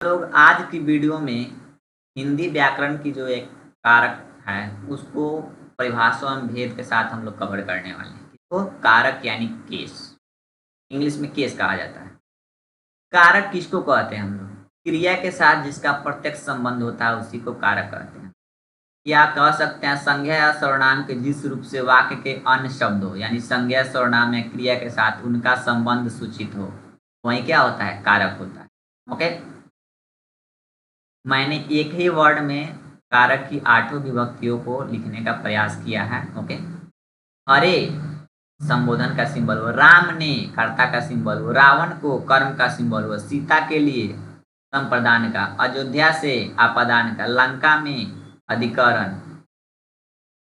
लोग आज की वीडियो में हिंदी व्याकरण की जो एक कारक है उसको परिभाषा एवं भेद के साथ हम लोग कवर करने वाले हैं। तो कारक यानी केस, इंग्लिश में केस कहा जाता है। कारक किसको कहते हैं हम लोग? क्रिया के साथ जिसका प्रत्यक्ष संबंध होता है उसी को कारक कहते हैं। या कह सकते हैं संज्ञा या सर्वनाम के जिस रूप से वाक्य के अन्य शब्द हो, यानी संज्ञा सर्वनाम या क्रिया के साथ उनका संबंध सूचित हो, वही क्या होता है? कारक होता है। ओके, मैंने एक ही वर्ड में कारक की 8 विभक्तियों को लिखने का प्रयास किया है। ओके, अरे संबोधन का सिंबल हो, राम ने कर्ता का सिंबल हो, रावण को कर्म का सिंबल हो, सीता के लिए संप्रदान का, अयोध्या से आपादान का, लंका में अधिकरण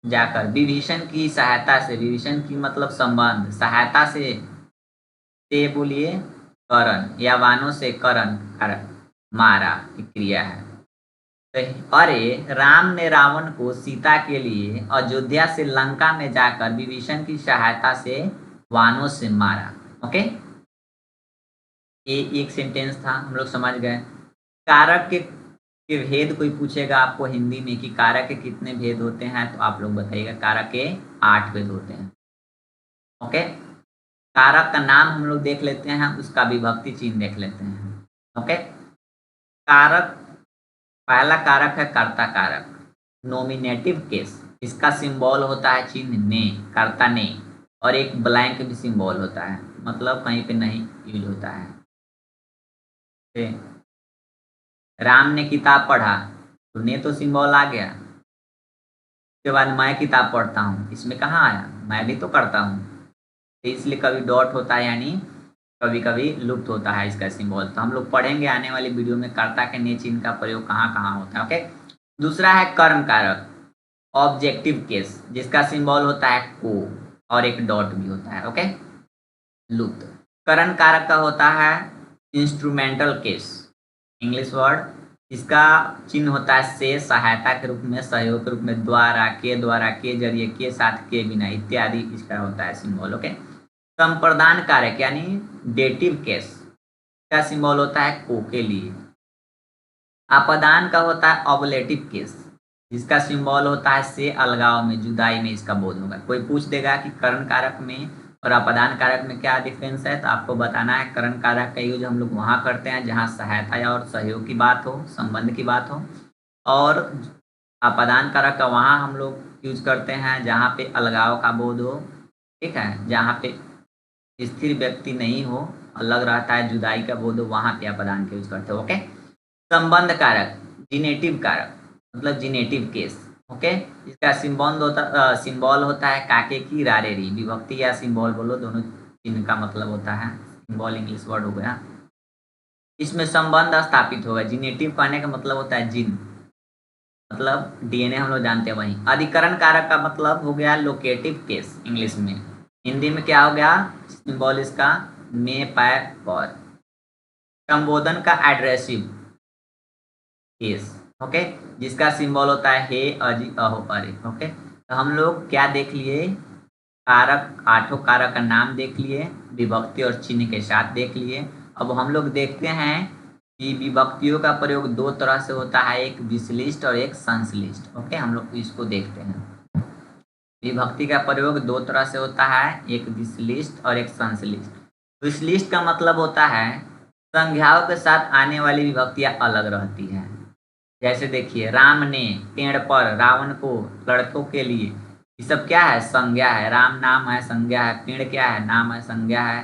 जाकर, विभीषण की सहायता से, विभीषण की मतलब संबंध, सहायता से बोलिए करण, या वानों से करण मारा की क्रिया है। अरे राम ने रावण को सीता के लिए अयोध्या से लंका में जाकर विभीषण की सहायता से वानों से मारा। ओके, ये एक सेंटेंस था, हम लोग समझ गए। कारक के भेद कोई पूछेगा आपको हिंदी में कि कारक के कितने भेद होते हैं, तो आप लोग बताइएगा कारक के 8 भेद होते हैं। ओके, कारक का नाम हम लोग देख लेते हैं, उसका विभक्ति चिन्ह देख लेते हैं। ओके, कारक, पहला कारक है कर्ता कारक, नॉमिनेटिव केस। इसका सिंबल होता है चिन्ह ने, कर्ता ने, और एक ब्लैंक भी सिंबल होता है, मतलब कहीं पे नहीं यूज होता है। राम ने किताब पढ़ा तो ने तो सिंबल आ गया। उसके बाद मैं किताब पढ़ता हूँ, इसमें कहाँ आया? मैं भी तो करता हूँ, तो इसलिए कभी डॉट होता है, यानी कभी कभी लुप्त होता है इसका सिंबल। तो हम लोग पढ़ेंगे आने वाली वीडियो में कर्ता के ने चिन्ह का प्रयोग कहाँ कहाँ होता है। ओके, दूसरा है कर्म कारक, ऑब्जेक्टिव केस, जिसका सिंबल होता है को और एक डॉट भी होता है। ओके, लुप्त। करण कारक का होता है इंस्ट्रूमेंटल केस, इंग्लिश वर्ड, इसका चिन्ह होता है से, सहायता के रूप में, सहयोग के रूप में, द्वारा, के जरिए, के साथ, के बिना इत्यादि इसका होता है सिंबल। ओके, संप्रदान कारक यानी डेटिव केस का सिंबल होता है को के लिए। अपदान का होता है ऑबलेटिव केस, जिसका सिंबल होता है से, अलगाव में, जुदाई में इसका बोध होगा। कोई पूछ देगा कि करण कारक में और अपदान कारक में क्या डिफरेंस है, तो आपको बताना है करण कारक का यूज हम लोग वहाँ करते हैं जहाँ सहायता या और सहयोग की बात हो, संबंध की बात हो, और अपदान कारक का वहाँ हम लोग यूज करते हैं जहाँ पे अलगाव का बोध हो। ठीक है, जहाँ पे स्थिर व्यक्ति नहीं हो, अलग रहता है, जुदाई का बोध हो, वहाँ पे अपदान का यूज करते हो। ओके, संबंध कारक, जिनेटिव कारक, मतलब जिनेटिव केस। ओके, इसका सिंबल होता है काके की रारे री, विभक्ति या सिंबल बोलो, दोनों चिन्ह का मतलब होता है, सिंबल इंग्लिश वर्ड हो गया। इसमें संबंध स्थापित होगा। जिनेटिव कहने का मतलब होता है जिन, मतलब डीएनए हम लोग जानते हैं वही। अधिकरण कारक का मतलब हो गया लोकेटिव केस इंग्लिश में। हिंदी में क्या हो गया सिंबल इसका? में, पै, पर। संबोधन का एड्रेसिव केस, ओके, जिसका सिंबल होता है हे, अजी, अहो, अरे। ओके, तो हम लोग क्या देख लिए? कारक, 8 कारक का नाम देख लिए, विभक्ति और चिन्ह के साथ देख लिए। अब हम लोग देखते हैं कि विभक्तियों का प्रयोग 2 तरह से होता है, एक विश्लिष्ट और एक संश्लिष्ट। ओके, हम लोग इसको देखते हैं। विभक्ति का प्रयोग 2 तरह से होता है, एक विश्लिष्ट और एक संश्लिष्ट। विश्लिष्ट का मतलब होता है संज्ञाओं के साथ आने वाली विभक्तियां अलग रहती हैं। जैसे देखिए, राम ने पेड़ पर, रावण को, लड़कों के लिए, ये सब क्या है? संज्ञा है। राम नाम है, संज्ञा है। पेड़ क्या है? नाम है, संज्ञा है।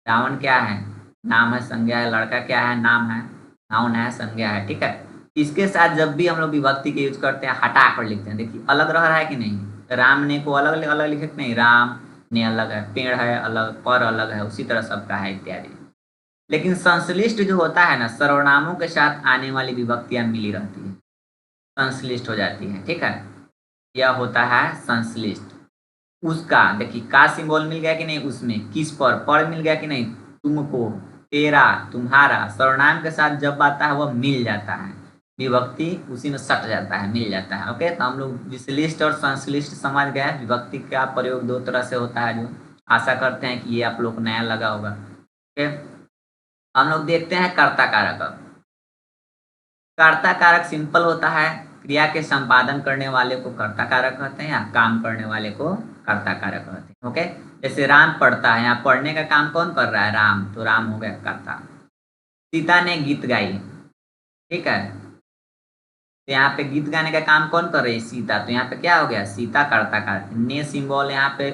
रावण क्या है? नाम है, संज्ञा है। लड़का क्या है? नाम है, नाउन है, संज्ञा है। ठीक है, इसके साथ जब भी हम लोग विभक्ति के यूज करते हैं हटा कर लिखते हैं। देखिए अलग रह रहा है कि नहीं? राम ने को अलग अलग लिखे कि नहीं? राम ने अलग है, पेड़ है अलग, पर अलग है, उसी तरह सबका है इत्यादि। लेकिन संश्लिष्ट जो होता है ना, सर्वनामों के साथ आने वाली विभक्तियां मिली रहती है, संश्लिष्ट हो जाती है। ठीक है, यह होता है संश्लिष्ट। उसका देखिए का सिंबल मिल गया कि नहीं? उसमें किस पर मिल गया कि नहीं? तुमको, तेरा, तुम्हारा, सर्वनाम के साथ जब आता है वह मिल जाता है, विभक्ति उसी में सट जाता है, मिल जाता है। ओके, तो हम लोग विश्लिष्ट और संश्लिष्ट समझ गए। विभक्ति का प्रयोग 2 तरह से होता है, जो आशा करते हैं कि ये आप लोग को नया लगा होगा। ओके, हम लोग देखते हैं कर्ता कारक। कर्ता कारक सिंपल होता है, क्रिया के संपादन करने वाले को कर्ता कारक कहते हैं या काम करने वाले को कर्ता कारक कहते हैं। ओके, जैसे राम पढ़ता है, यहाँ पढ़ने का काम कौन कर रहा है? राम, तो राम हो गया कर्ता। सीता ने गीत गाई, ठीक है, तो यहाँ पे गीत गाने का काम कौन कर रही है? सीता, तो यहाँ पे क्या हो गया? सीता कर्ता कारक। ने सिंबल यहाँ पे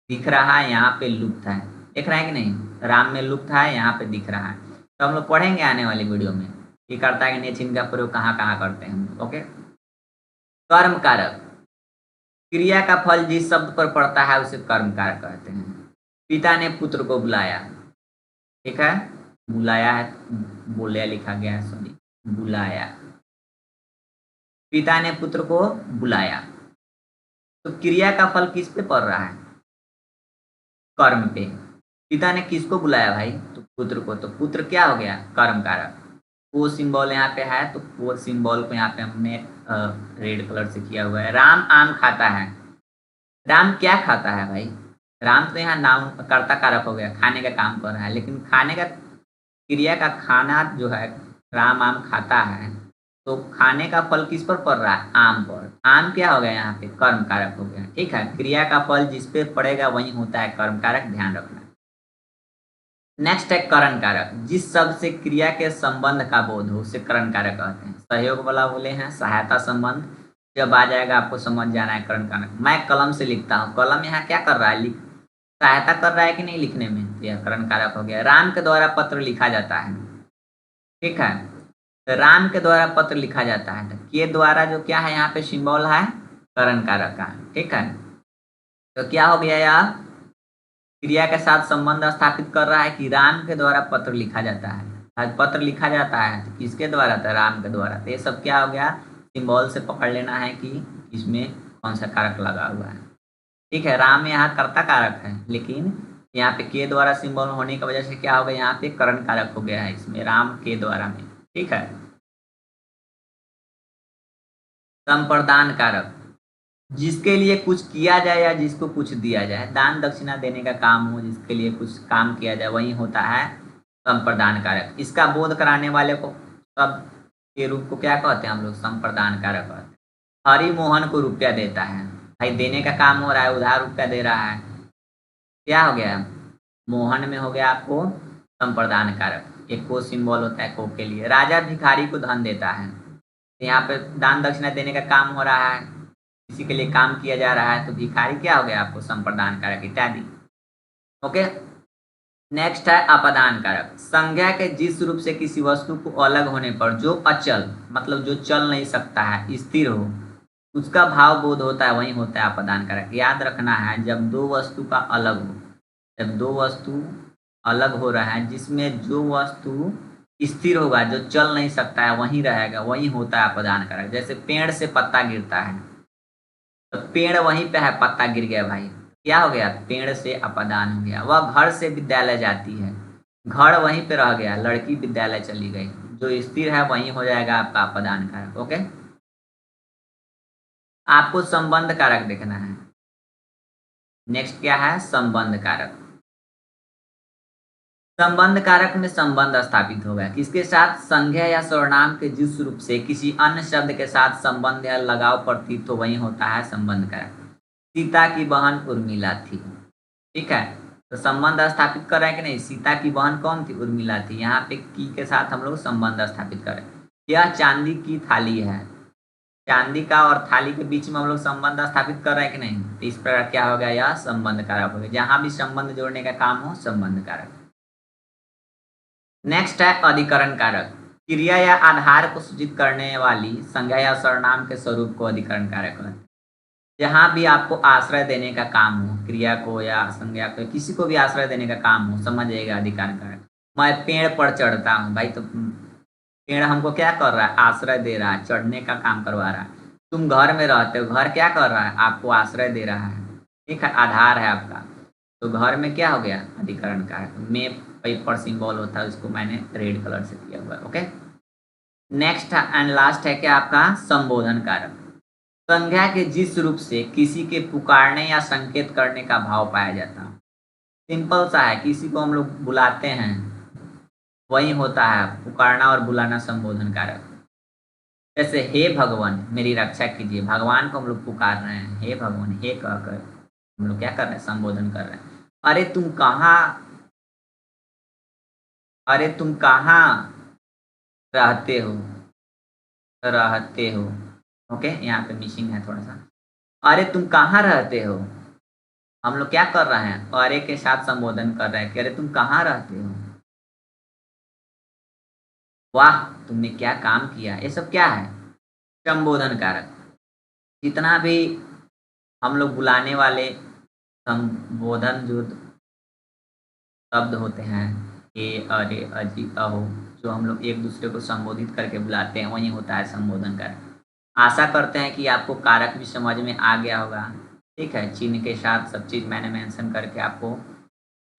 दिख रहा है, यहाँ पे लुप्त है, दिख रहा है कि नहीं? राम में लुप्त है, यहाँ पे दिख रहा है। तो हम लोग पढ़ेंगे आने वाली वीडियो में कि कर्ता के ने चिन्ह का प्रयोग कहाँ कहाँ करते हैं। ओके, कर्म कारक, क्रिया का फल जिस शब्द पर पड़ता है उसे कर्म कारक कहते हैं। पिता ने पुत्र को बुलाया, ठीक है, बुलाया है, बोलिया लिखा गया है, सॉरी, बुलाया। पिता ने पुत्र को बुलाया, तो क्रिया का फल किस पे पड़ रहा है? कर्म पे। पिता ने किसको बुलाया भाई? तो पुत्र को, तो पुत्र क्या हो गया? कर्म कारक। वो सिंबल यहाँ पे है, तो वो सिंबल को यहाँ पे हमने रेड कलर से किया हुआ है। राम आम खाता है, राम क्या खाता है भाई? राम तो यहाँ नाम कर्ता कारक हो गया, खाने का काम कर रहा है, लेकिन खाने का क्रिया का खाना जो है, राम आम खाता है, तो खाने का फल किस पर पड़ रहा है? आम पर। आम क्या हो गया यहाँ पे? कर्म कारक हो गया, ठीक है। क्रिया का फल जिस पे पड़ेगा वही होता है कर्म कारक, ध्यान रखना। नेक्स्ट है करण कारक, जिस शब्द से क्रिया के संबंध का बोध हो उसे करण कारक कहते हैं। सहयोग वाला बोले हैं, सहायता संबंध, जब आ जाएगा आपको समझ जाना है करण कारक। मैं कलम से लिखता हूँ, कलम यहाँ क्या कर रहा है? सहायता कर रहा है कि नहीं लिखने में? यह करण कारक हो गया। राम के द्वारा पत्र लिखा जाता है, ठीक है, तो राम के द्वारा पत्र लिखा जाता है, तो के द्वारा जो क्या है यहाँ पे सिंबल है? करण कारक का, ठीक है। तो क्या हो गया? यह क्रिया के साथ संबंध स्थापित कर रहा है कि राम के द्वारा पत्र लिखा जाता है। आज पत्र लिखा जाता है तो किसके द्वारा? था राम के द्वारा। तो ये सब क्या हो गया? सिंबल से पकड़ लेना है कि इसमें कौन सा कारक लगा हुआ है, ठीक है। राम यहाँ कर्ता कारक है, लेकिन यहाँ पे के द्वारा सिंबल होने की वजह से क्या हो गया? यहाँ पे करण कारक हो गया है इसमें, राम के द्वारा में, ठीक है। संप्रदान कारक, जिसके लिए कुछ किया जाए या जिसको कुछ दिया जाए, दान दक्षिणा देने का काम हो, जिसके लिए कुछ काम किया जाए, वही होता है संप्रदान कारक। इसका बोध कराने वाले को सब के रूप को क्या कहते हैं हम लोग? संप्रदान कारक कहते हैं। हरि मोहन को रुपया देता है, भाई देने का काम हो रहा है, उधार रुपया दे रहा है, क्या हो गया? मोहन में हो गया आपको संप्रदान कारक। एक को सिंबल होता है को के लिए। राजा भिखारी को धन देता है, तो यहाँ पे दान दक्षिणा देने का काम हो रहा है, किसी के लिए काम किया जा रहा है, तो भिखारी क्या हो गया? आपको संप्रदान कारक इत्यादि। ओके, नेक्स्ट है अपदान कारक, संज्ञा के जिस रूप से किसी वस्तु को अलग होने पर जो अचल, मतलब जो चल नहीं सकता है, स्थिर हो, उसका भाव बोध होता है, वही होता है अपदान कारक। याद रखना है, जब दो वस्तु का अलग हो, जब दो वस्तु अलग हो रहा है, जिसमें जो वस्तु स्थिर होगा, जो चल नहीं सकता है, वही रहेगा, वही होता है अपदान कारक। जैसे पेड़ से पत्ता गिरता है, तो पेड़ वहीं पे है, पत्ता गिर गया भाई, क्या हो गया? पेड़ से अपदान हो गया। वह घर से विद्यालय जाती है, घर वहीं पे रह गया, लड़की विद्यालय चली गई, जो स्थिर है वहीं हो जाएगा आपका अपदान कारक। ओके, आपको संबंध कारक देखना है। नेक्स्ट क्या है? संबंध कारक। संबंध कारक में संबंध स्थापित होगा किसके साथ? संज्ञा या सर्वनाम के जिस रूप से किसी अन्य शब्द के साथ संबंध या लगाव प्रतीत हो, वही होता है संबंध कारक। सीता की बहन उर्मिला थी, ठीक है, तो संबंध स्थापित कर रहे हैं कि नहीं? सीता की बहन कौन थी? उर्मिला थी। यहाँ पे की के साथ हम लोग संबंध स्थापित करें। यह चांदी की थाली है, चांदी का और थाली के बीच में हम लोग संबंध स्थापित कर रहे हैं कि नहीं? तो इस प्रकार क्या हो गया? यह संबंध कारक हो गया। जहां भी संबंध जोड़ने का काम हो, संबंध कारक। नेक्स्ट है अधिकरण कारक, क्रिया या आधार को सूचित करने वाली संज्ञा या सर्वनाम के स्वरूप को अधिकरण कारक कहते हैं। जहाँ भी आपको आश्रय देने का काम हो, क्रिया को या संज्ञा को, किसी को भी आश्रय देने का काम हो, समझ जाइएगा अधिकरण कारक। मैं पेड़ पर चढ़ता हूँ भाई, तो पेड़ हमको क्या कर रहा है? आश्रय दे रहा है, चढ़ने का काम करवा रहा है। तुम घर में रहते हो, घर क्या कर रहा है? आपको आश्रय दे रहा है, ठीक है, आधार है आपका। तो घर में क्या हो गया? अधिकरण कारक। में पेपर सिंबल होता है, उसको मैंने रेड कलर से किया हुआ है। ओके, नेक्स्ट एंड लास्ट है क्या आपका? संबोधन कारक। संज्ञा के जिस रूप से किसी के पुकारने या संकेत करने का भाव पाया जाता है। सिंपल सा है, किसी को हम लोग बुलाते हैं, वही होता है पुकारना और बुलाना संबोधन कारक। जैसे हे भगवान मेरी रक्षा कीजिए, भगवान को हम लोग पुकार रहे हैं, हे भगवान, हे कहकर हम लोग क्या कर रहे हैं, संबोधन कर रहे हैं। अरे तुम कहाँ, अरे तुम कहाँ रहते हो, रहते हो। ओके, यहाँ पे मिसिंग है थोड़ा सा। अरे तुम कहाँ रहते हो, हम लोग क्या कर रहे हैं, अरे के साथ संबोधन कर रहे हैं कि अरे तुम कहाँ रहते हो, वाह तुमने क्या काम किया। ये सब क्या है, संबोधन कारक। जितना भी हम लोग बुलाने वाले संबोधन जो शब्द होते हैं, ए, अरे, अजी, अहो, जो हम लोग एक दूसरे को संबोधित करके बुलाते हैं, वही होता है संबोधन कारक। आशा करते हैं कि आपको कारक भी समझ में आ गया होगा। ठीक है, चिन्ह के साथ सब चीज़ मैंने मेंशन करके आपको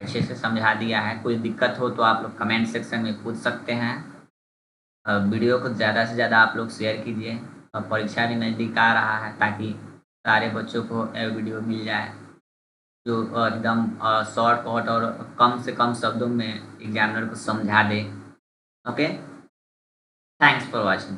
अच्छे से समझा दिया है। कोई दिक्कत हो तो आप लोग कमेंट सेक्शन में पूछ सकते हैं। वीडियो को ज़्यादा से ज़्यादा आप लोग शेयर कीजिए। परीक्षा भी नज़दीक आ रहा है, ताकि सारे बच्चों को वीडियो मिल जाए जो एकदम शॉर्ट कट और कम से कम शब्दों में एग्जामिनर को समझा दे। Okay, thanks for watching.